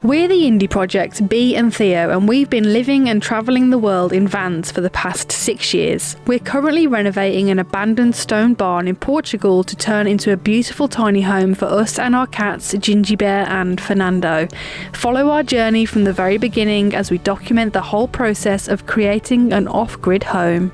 We're the indie project Bee and Theo, and we've been living and travelling the world in vans for the past 6 years. We're currently renovating an abandoned stone barn in Portugal to turn into a beautiful tiny home for us and our cats Ginjey Bear and Furrnando. Follow our journey from the very beginning as we document the whole process of creating an off-grid home.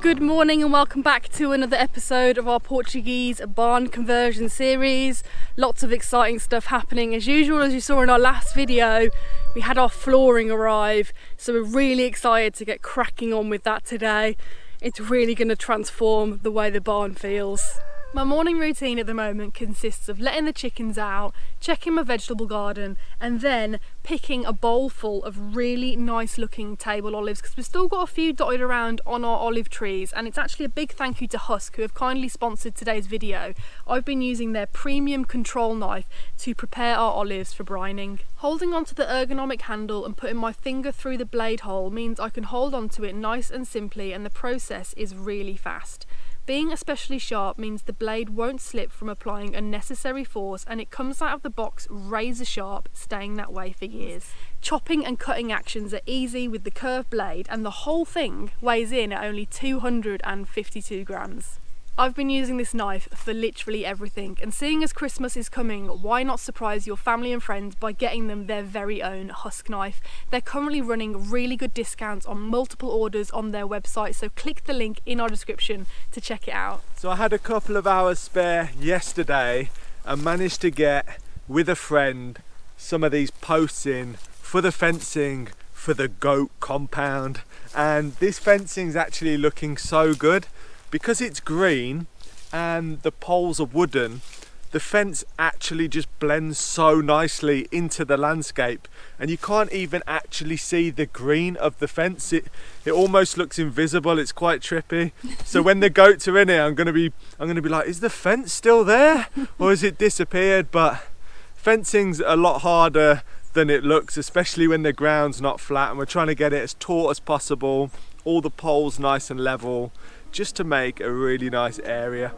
Good morning and welcome back to another episode of our Portuguese barn conversion series. Lots of exciting stuff happening as usual. As you saw in our last video, we had our flooring arrive, so we're really excited to get cracking on with that today. It's really going to transform the way the barn feels. My morning routine at the moment consists of letting the chickens out, checking my vegetable garden, and then picking a bowl full of really nice looking table olives, because we've still got a few dotted around on our olive trees. And it's actually a big thank you to Husk, who have kindly sponsored today's video. I've been using their premium control knife to prepare our olives for brining. Holding onto the ergonomic handle and putting my finger through the blade hole means I can hold onto it nice and simply, and the process is really fast. Being especially sharp means the blade won't slip from applying unnecessary force, and it comes out of the box razor sharp, staying that way for years. Chopping and cutting actions are easy with the curved blade, and the whole thing weighs in at only 252 grams. I've been using this knife for literally everything, and seeing as Christmas is coming, why not surprise your family and friends by getting them their very own Husk knife. They're currently running really good discounts on multiple orders on their website, so click the link in our description to check it out. So I had a couple of hours spare yesterday and managed to get, with a friend, some of these posts in for the fencing for the goat compound, and this fencing's actually looking so good. Because it's green and the poles are wooden, the fence actually just blends so nicely into the landscape, and you can't even actually see the green of the fence. It almost looks invisible. It's quite trippy. So when the goats are in here, I'm gonna be like, is the fence still there or has it disappeared? But fencing's a lot harder than it looks, especially when the ground's not flat, and we're trying to get it as taut as possible, all the poles nice and level, just to make a really nice area.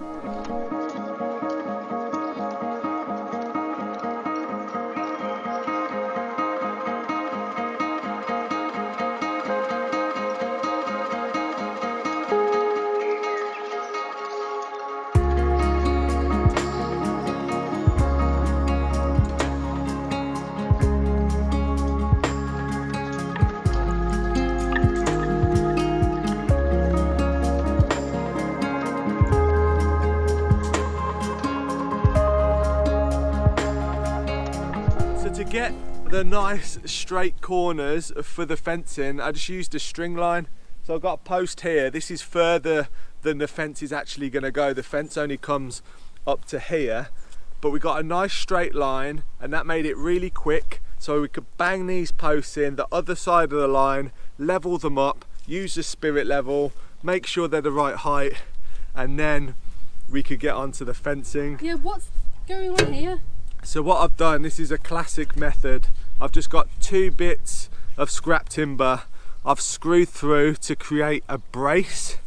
To get the nice straight corners for the fencing, I just used a string line. So I've got a post here. This is further than the fence is actually going to go. The fence only comes up to here, but we got a nice straight line, and that made it really quick. So we could bang these posts in the other side of the line, level them up, use the spirit level, make sure they're the right height, and then we could get onto the fencing. Yeah, what's going on here? So what I've done, this is a classic method. I've just got 2 bits of scrap timber I've screwed through to create a brace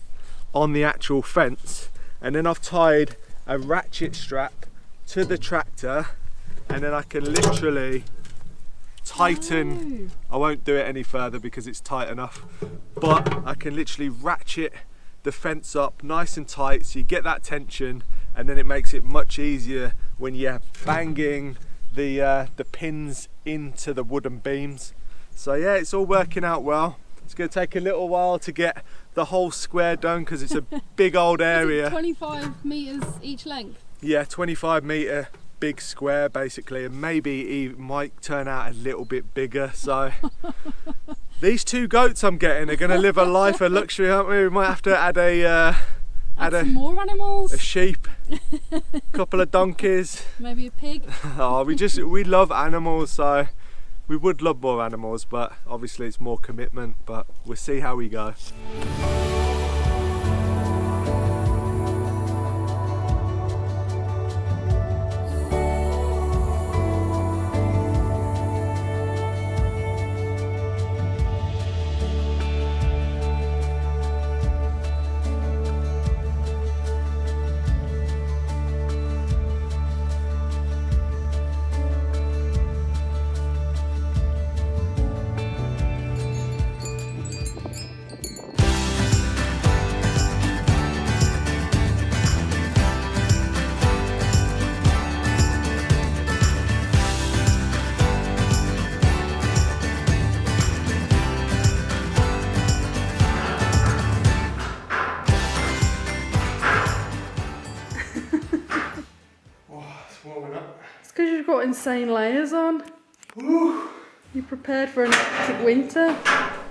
on the actual fence, and then I've tied a ratchet strap to the tractor, and then I can literally tighten. I won't do it any further because it's tight enough, but I can literally ratchet the fence up nice and tight so you get that tension, and then it makes it much easier when you're banging the pins into the wooden beams. So yeah, it's all working out well. It's going to take a little while to get the whole square done because it's a big old area. 25 metres each length? Yeah, 25 metre big square basically, and maybe it might turn out a little bit bigger. So these 2 goats I'm getting are going to live a life of luxury, aren't we? We might have to add some more animals, a sheep, a couple of donkeys, maybe a pig. Oh, we love animals, so we would love more animals, but obviously it's more commitment, but we'll see how we go. got insane layers on. Woo. You prepared for an Arctic winter?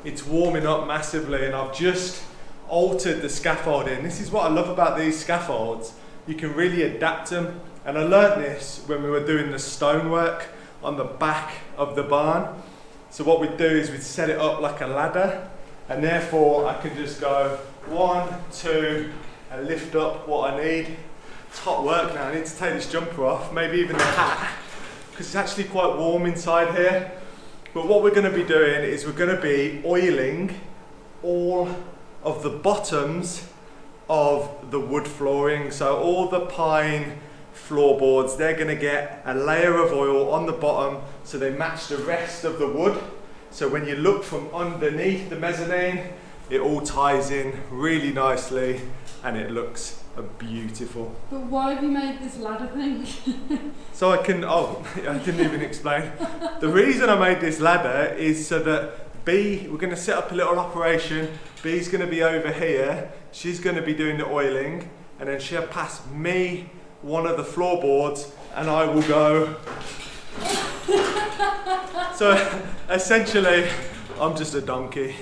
It's warming up massively, and I've just altered the scaffolding. This is what I love about these scaffolds. You can really adapt them. And I learnt this when we were doing the stonework on the back of the barn. So what we'd do is we'd set it up like a ladder, and therefore I can just go 1, 2, and lift up what I need. It's hot work now. I need to take this jumper off, maybe even the hat, because it's actually quite warm inside here. But what we're going to be doing is we're going to be oiling all of the bottoms of the wood flooring. So all the pine floorboards, they're going to get a layer of oil on the bottom so they match the rest of the wood. So when you look from underneath the mezzanine, it all ties in really nicely and it looks beautiful. But why have you made this ladder thing? So I didn't even explain. The reason I made this ladder is so that Bee, we're going to set up a little operation. Bee's going to be over here. She's going to be doing the oiling, and then she'll pass me one of the floorboards and I will go. So essentially, I'm just a donkey.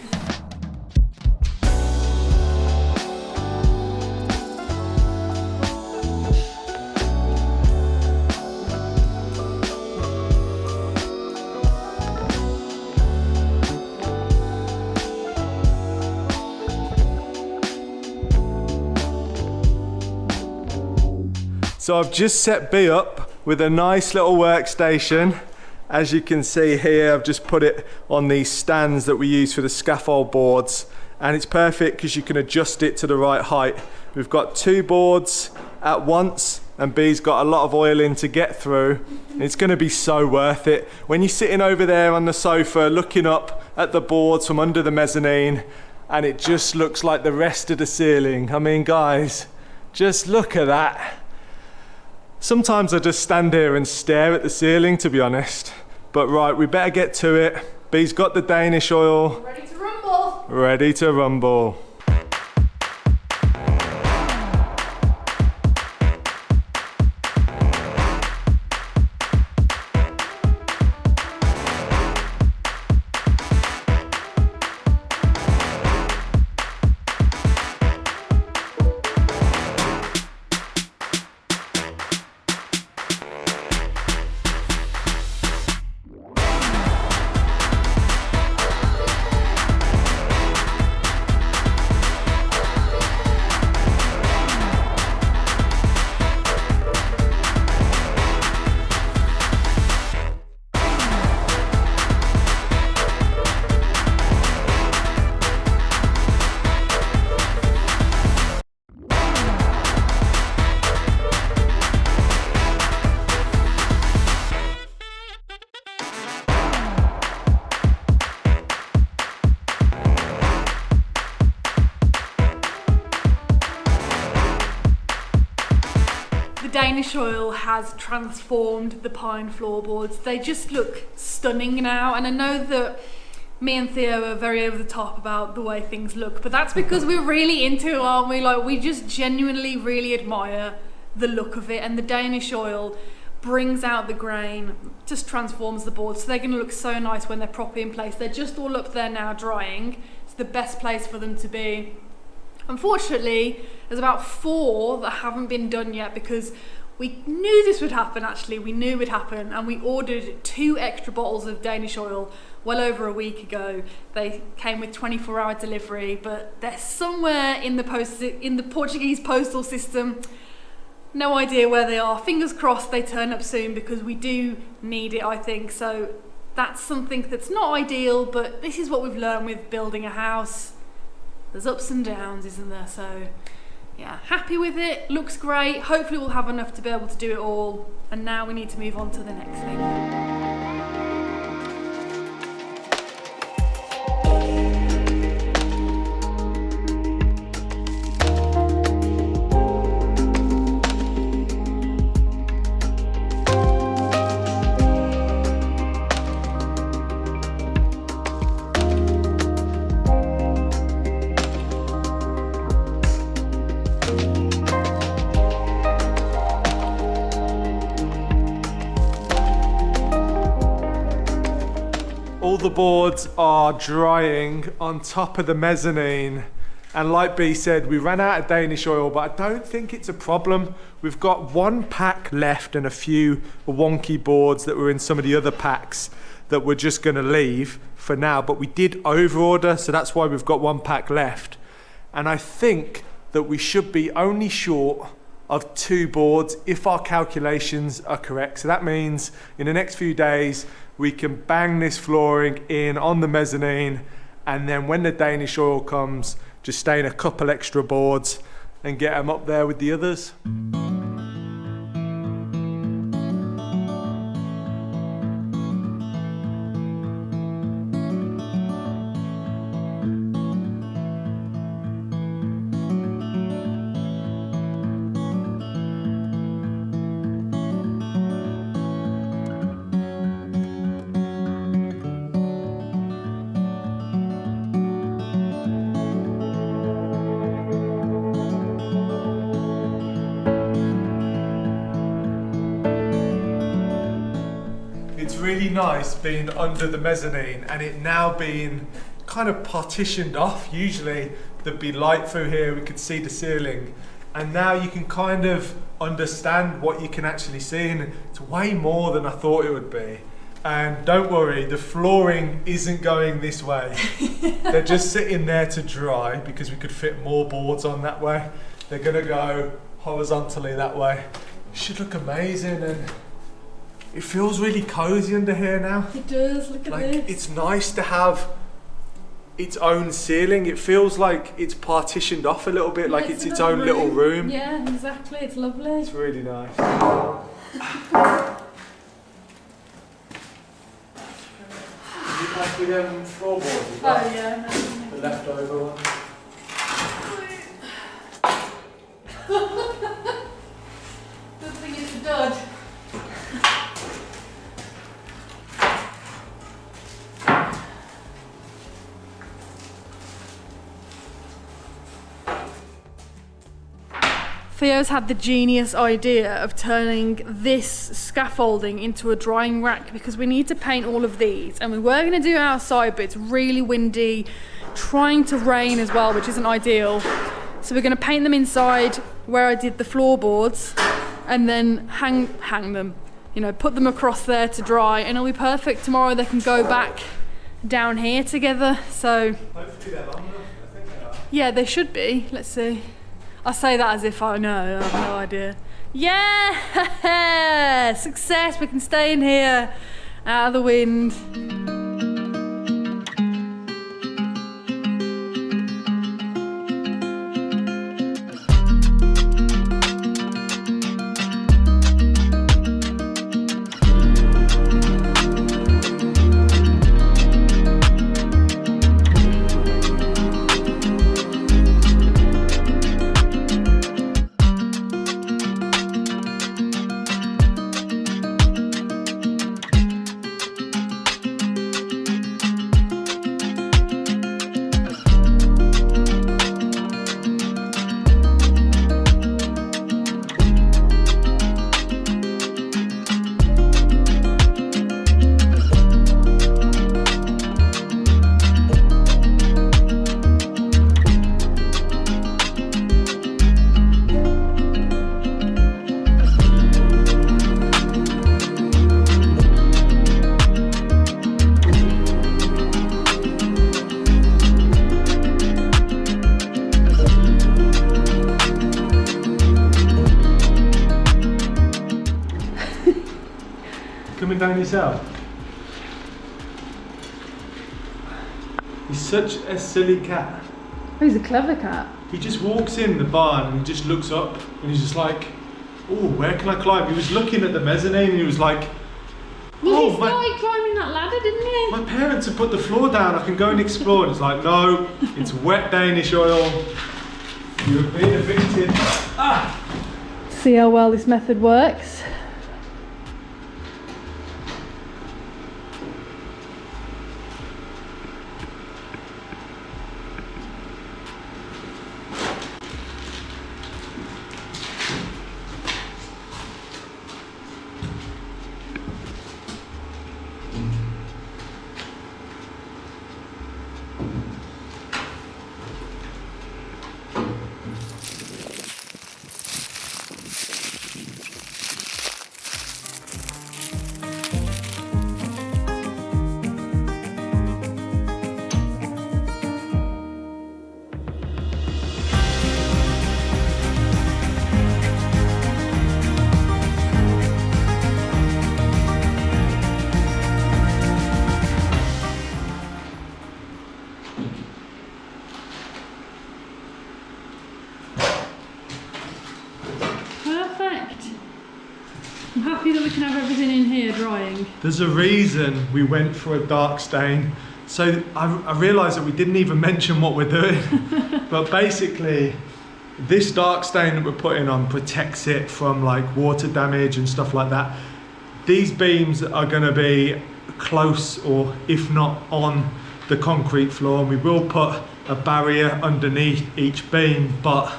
So I've just set Bee up with a nice little workstation. As you can see here, I've just put it on these stands that we use for the scaffold boards, and it's perfect because you can adjust it to the right height. We've got 2 boards at once, and Bee's got a lot of oiling to get through. It's going to be so worth it. When you're sitting over there on the sofa looking up at the boards from under the mezzanine, and it just looks like the rest of the ceiling. I mean, guys, just look at that. Sometimes I just stand here and stare at the ceiling, to be honest. But right, we better get to it. Bee's got the Danish oil. Ready to rumble. Ready to rumble. Danish oil has transformed the pine floorboards. They just look stunning now, and I know that me and Theo are very over the top about the way things look, but that's because we're really into it, aren't we? Like, we just genuinely really admire the look of it, and the Danish oil brings out the grain, just transforms the boards, so they're going to look so nice when they're properly in place. They're just all up there now drying. It's the best place for them to be. Unfortunately, there's about 4 that haven't been done yet because we knew this would happen. Actually, we knew it would happen, and we ordered 2 extra bottles of Danish oil well over a week ago. They came with 24-hour delivery, but they're somewhere in the Portuguese postal system. No idea where they are. Fingers crossed they turn up soon because we do need it, I think. So that's something that's not ideal, but this is what we've learned with building a house. There's ups and downs, isn't there? So yeah, happy with it, looks great. Hopefully we'll have enough to be able to do it all. And now we need to move on to the next thing. boards are drying on top of the mezzanine. And like Bee said, we ran out of Danish oil, but I don't think it's a problem. We've got one pack left and a few wonky boards that were in some of the other packs that we're just gonna leave for now, but we did overorder, so that's why we've got one pack left. And I think that we should be only short of 2 boards if our calculations are correct. So that means in the next few days, we can bang this flooring in on the mezzanine, and then when the Danish oil comes, just stain a couple extra boards and get them up there with the others. It's really nice being under the mezzanine and it now being kind of partitioned off. Usually there'd be light through here, we could see the ceiling, and now you can kind of understand what you can actually see, and it's way more than I thought it would be. And don't worry, the flooring isn't going this way. They're just sitting there to dry because we could fit more boards on that way. They're gonna go horizontally that way. It should look amazing, and it feels really cozy under here now. It does, look at this. It's nice to have its own ceiling. It feels like it's partitioned off a little bit, Yeah, like it's its own little room. Yeah, exactly, it's lovely. It's really nice. Did you pack with them floorboards as well? Oh yeah. The leftover one. Good thing it's a dud. Theo's had the genius idea of turning this scaffolding into a drying rack because we need to paint all of these, and we were going to do it outside, but it's really windy, trying to rain as well, which isn't ideal. So we're going to paint them inside where I did the floorboards and then hang them, you know, put them across there to dry, and it'll be perfect. Tomorrow they can go back down here together. So Hopefully they're long enough. I think they are. yeah, they should be. Let's see. I say that as if I know, I have no idea. Yeah! Success, we can stay in here, out of the wind. Coming down yourself. He's such a silly cat. Oh, he's a clever cat. He just walks in the barn and he just looks up and he's just like, oh, where can I climb? He was looking at the mezzanine and he was like, Well, he started climbing that ladder, didn't he? my parents have put the floor down, I can go and explore. And it's like, no, it's wet Danish oil. You have been evicted. Ah! See how well this method works. Perfect. I'm happy that we can have everything in here drying. There's a reason we went for a dark stain. So I realised that we didn't even mention what we're doing. But basically, this dark stain that we're putting on protects it from like water damage and stuff like that. These beams are going to be close, or if not on the concrete floor. We will put a barrier underneath each beam, but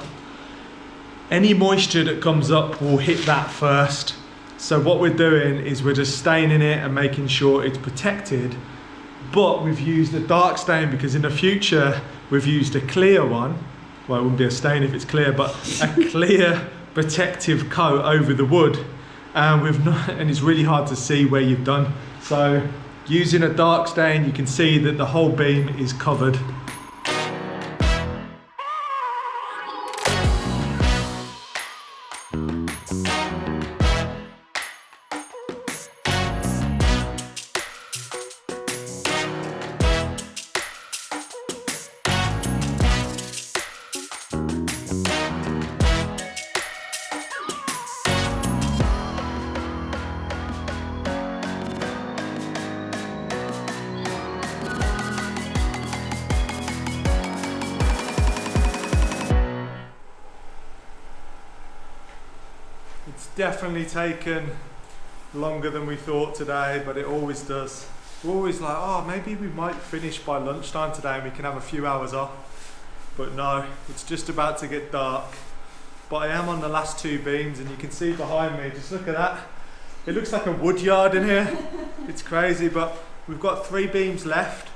any moisture that comes up will hit that first. So what we're doing is we're just staining it and making sure it's protected. But we've used a dark stain because in the future we've used a clear one. Well, it wouldn't be a stain if it's clear, but a clear protective coat over the wood. And it's really hard to see where you've done. So using a dark stain, you can see that the whole beam is covered. It's definitely taken longer than we thought today, but it always does. We're always like, oh, maybe we might finish by lunchtime today and we can have a few hours off. But no, it's just about to get dark. But I am on the last two beams and you can see behind me, just look at that. It looks like a wood yard in here. It's crazy, but we've got 3 beams left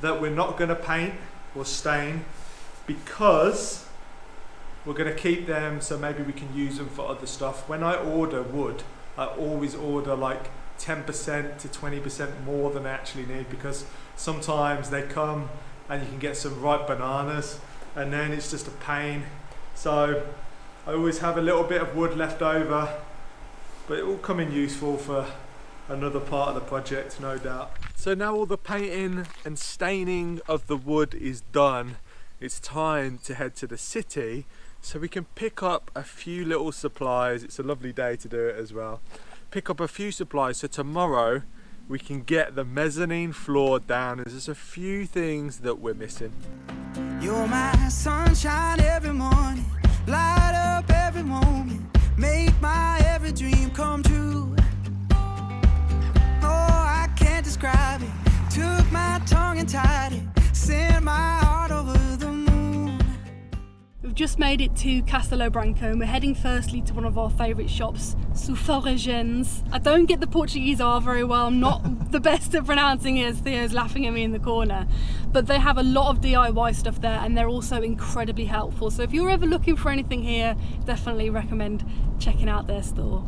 that we're not going to paint or stain because we're going to keep them so maybe we can use them for other stuff. When I order wood, I always order like 10% to 20% more than I actually need, because sometimes they come and you can get some ripe bananas and then it's just a pain. So I always have a little bit of wood left over, but it will come in useful for another part of the project, no doubt. So now all the painting and staining of the wood is done, it's time to head to the city so we can pick up a few little supplies. It's a lovely day to do it as well. Pick up a few supplies so tomorrow we can get the mezzanine floor down. There's just a few things that we're missing. You're my sunshine every morning, light up every moment, make my every dream come true. Oh, I can't describe it. Took my tongue and tied it, sent my heart over the moon. We've just made it to Castelo Branco and we're heading firstly to one of our favourite shops, Furrnando. I don't get the Portuguese R very well, I'm not the best at pronouncing it, as Theo's laughing at me in the corner. But they have a lot of DIY stuff there and they're also incredibly helpful. So if you're ever looking for anything here, definitely recommend checking out their store.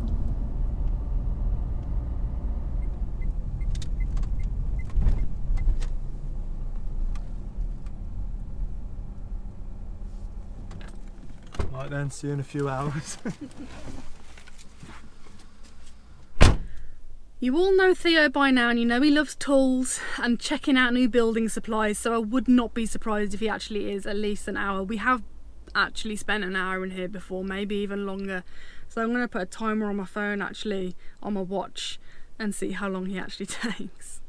Right then, see you in a few hours. You all know Theo by now and you know he loves tools and checking out new building supplies, so I would not be surprised if he actually is at least an hour. We have actually spent an hour in here before, maybe even longer. So I'm going to put a timer on my phone, actually on my watch, and see how long he actually takes.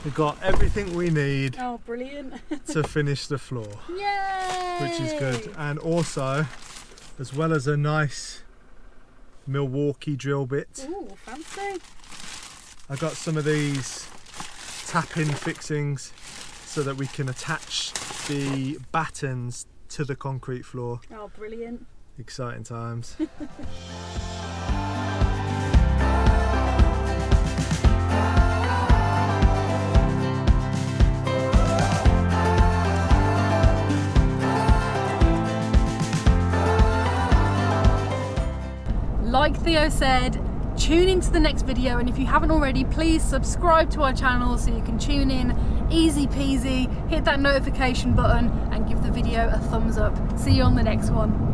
We've got everything we need Oh, brilliant. to finish the floor. Yay! Which is good. And also, as well as a nice Milwaukee drill bit, Ooh, fancy. I got some of these tap-in fixings so that we can attach the battens to the concrete floor. Oh, brilliant. Exciting times. Like Theo said, tune into the next video, and if you haven't already, please subscribe to our channel so you can tune in, easy peasy, hit that notification button and give the video a thumbs up. See you on the next one.